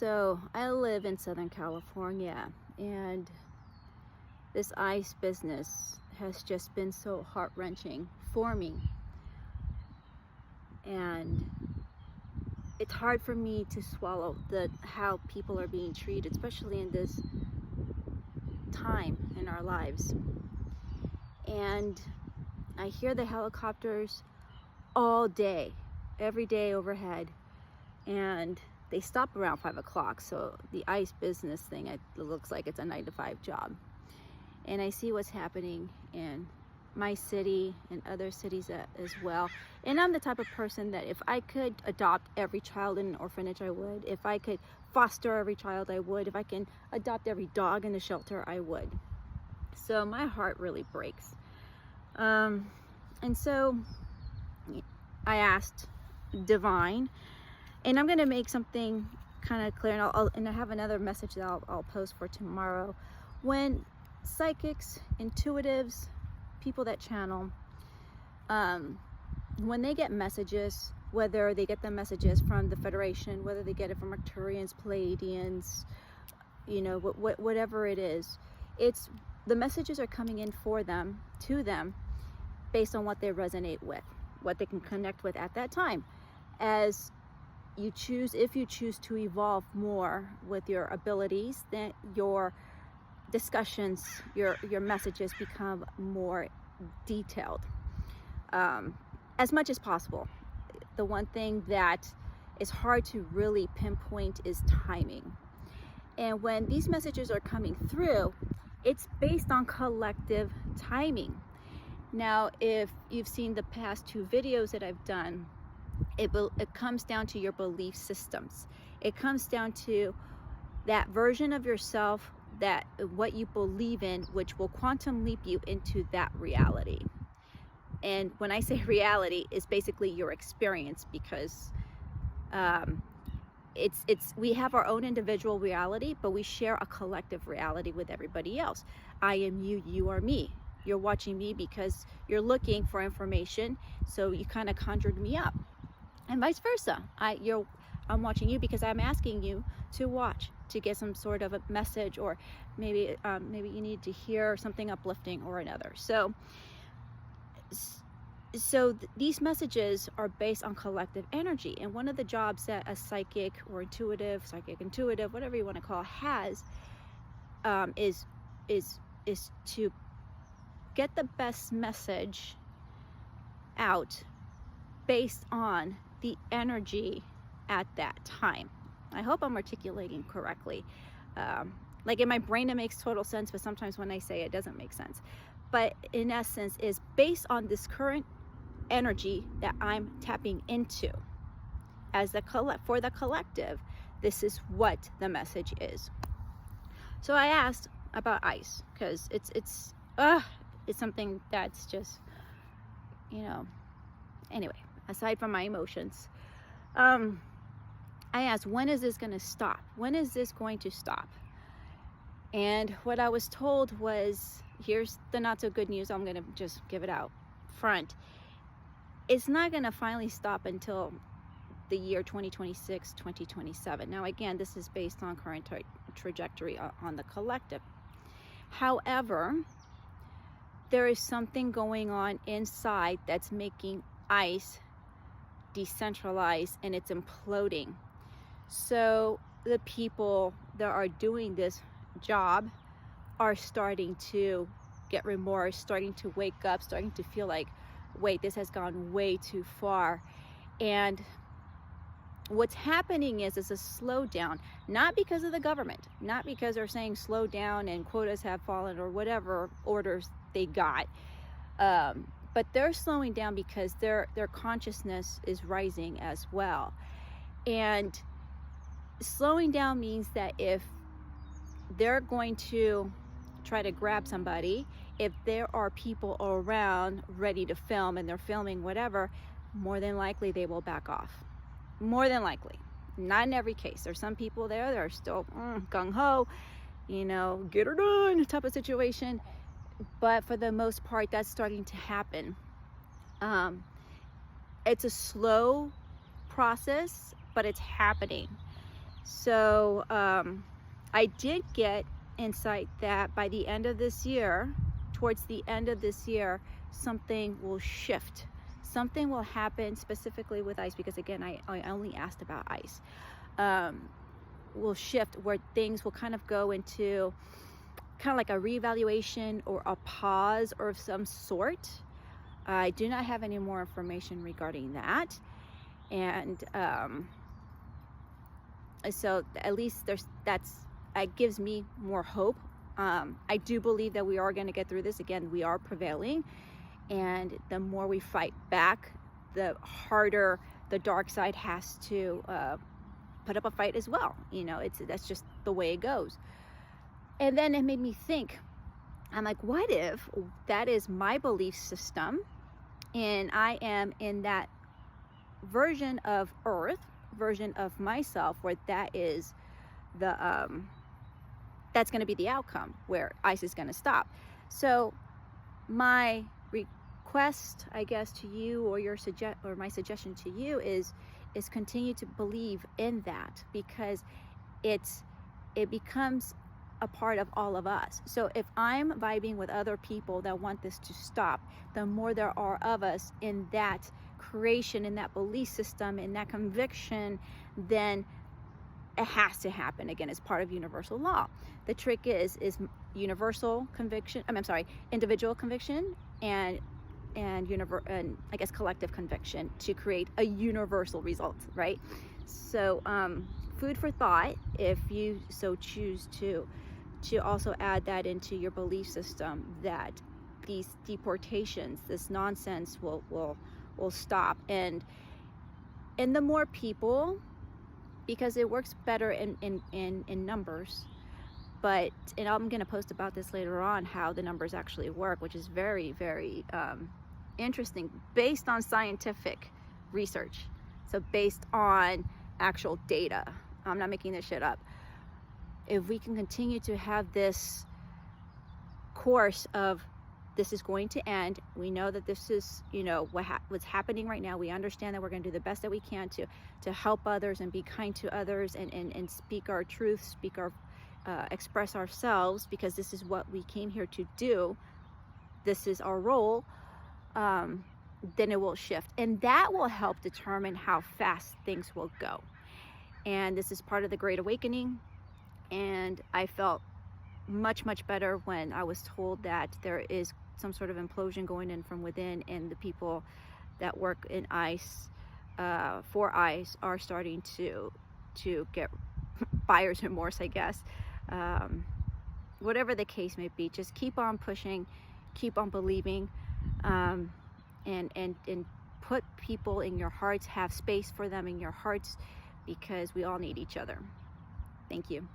So I live in Southern California, and this ice business has just been so heart-wrenching for me. And it's hard for me to swallow how people are being treated, especially in this time in our lives. And I hear the helicopters all day, every day overhead, and they stop around 5 o'clock. So the ice business thing, it looks like it's a 9-to-5 job. And I see what's happening in my city and other cities as well. And I'm the type of person that if I could adopt every child in an orphanage, I would. If I could foster every child, I would. If I can adopt every dog in a shelter, I would. So my heart really breaks. And so I asked Divine, and I'm going to make something kind of clear, and I have another message that I'll post for tomorrow. When psychics, intuitives, people that channel, when they get messages, whether they get the messages from the Federation, whether they get it from Arcturians, Pleiadians, whatever it is, it's the messages are coming in for them, to them, based on what they resonate with, what they can connect with at that time. As you choose, if you choose to evolve more with your abilities, then your discussions, your messages become more detailed, as much as possible. The one thing that is hard to really pinpoint is timing. And when these messages are coming through, it's based on collective timing. Now, if you've seen the past 2 videos that I've done, it comes down to your belief systems. It comes down to that version of yourself, that what you believe in, which will quantum leap you into that reality. And when I say reality, it's basically your experience, because we have our own individual reality, but we share a collective reality with everybody else. I am you, you are me. You're watching me because you're looking for information, so you kind of conjured me up, and vice versa. I'm watching you because I'm asking you to watch to get some sort of a message, or maybe you need to hear something uplifting or another. So these messages are based on collective energy, and one of the jobs that a psychic or intuitive, whatever you want to call, has is to get the best message out based on the energy at that time. I hope I'm articulating correctly. Like in my brain it makes total sense, but sometimes when I say it doesn't make sense. But in essence, is based on this current energy that I'm tapping into as for the collective. This is what the message is. So I asked about ice, because it's something that's just, anyway, aside from my emotions, I asked, when is this going to stop? When is this going to stop? And what I was told was, here's the not so good news. I'm going to just give it out front. It's not going to finally stop until the year 2026, 2027. Now, again, this is based on current trajectory on the collective. However, there is something going on inside that's making ice decentralized, and it's imploding. So the people that are doing this job are starting to get remorse, starting to wake up, starting to feel like, wait, this has gone way too far. And what's happening is a slowdown, not because of the government, not because they're saying slow down and quotas have fallen or whatever orders they got, but they're slowing down because their consciousness is rising as well. And slowing down means that if they're going to try to grab somebody, if there are people around ready to film and they're filming whatever, more than likely they will back off. More than likely. Not in every case. There's some people there that are still gung-ho, get her done type of situation. But for the most part, that's starting to happen. It's a slow process, but it's happening. So I did get insight that by the end of this year, towards the end of this year, something will shift. Something will happen specifically with ice, because again, I only asked about ice. Will shift where things will kind of go into kind of like a reevaluation or a pause or of some sort. I do not have any more information regarding that. And so at least that gives me more hope. I do believe that we are going to get through this. Again, we are prevailing, and the more we fight back, the harder the dark side has to put up a fight as well. You know, that's just the way it goes. And then it made me think, I'm like, what if that is my belief system, and I am in that version of Earth, version of myself, where that is the that's going to be the outcome, where ice is going to stop. So my request, I guess, to you, or my suggestion to you is continue to believe in that, because it becomes a part of all of us. So if I'm vibing with other people that want this to stop, the more there are of us in that creation, in that belief system, in that conviction, then it has to happen. Again, it's part of universal law. The trick is universal conviction, individual conviction, and I guess collective conviction to create a universal result, right? So food for thought, if you so choose to also add that into your belief system, that these deportations, this nonsense will stop. And the more people, because it works better in numbers, and I'm going to post about this later on, how the numbers actually work, which is very, very interesting, based on scientific research. So based on actual data. I'm not making this shit up. If we can continue to have this course of this is going to end, we know that this is, what's happening right now. We understand that we're going to do the best that we can to help others and be kind to others, and speak our truth, express ourselves, because this is what we came here to do. This is our role. Then it will shift, and that will help determine how fast things will go. And this is part of the Great Awakening. And I felt much, much better when I was told that there is some sort of implosion going in from within, and the people that work in ice, for ice, are starting to get buyer's remorse, I guess. Whatever the case may be, just keep on pushing, keep on believing, and put people in your hearts, have space for them in your hearts, because we all need each other. Thank you.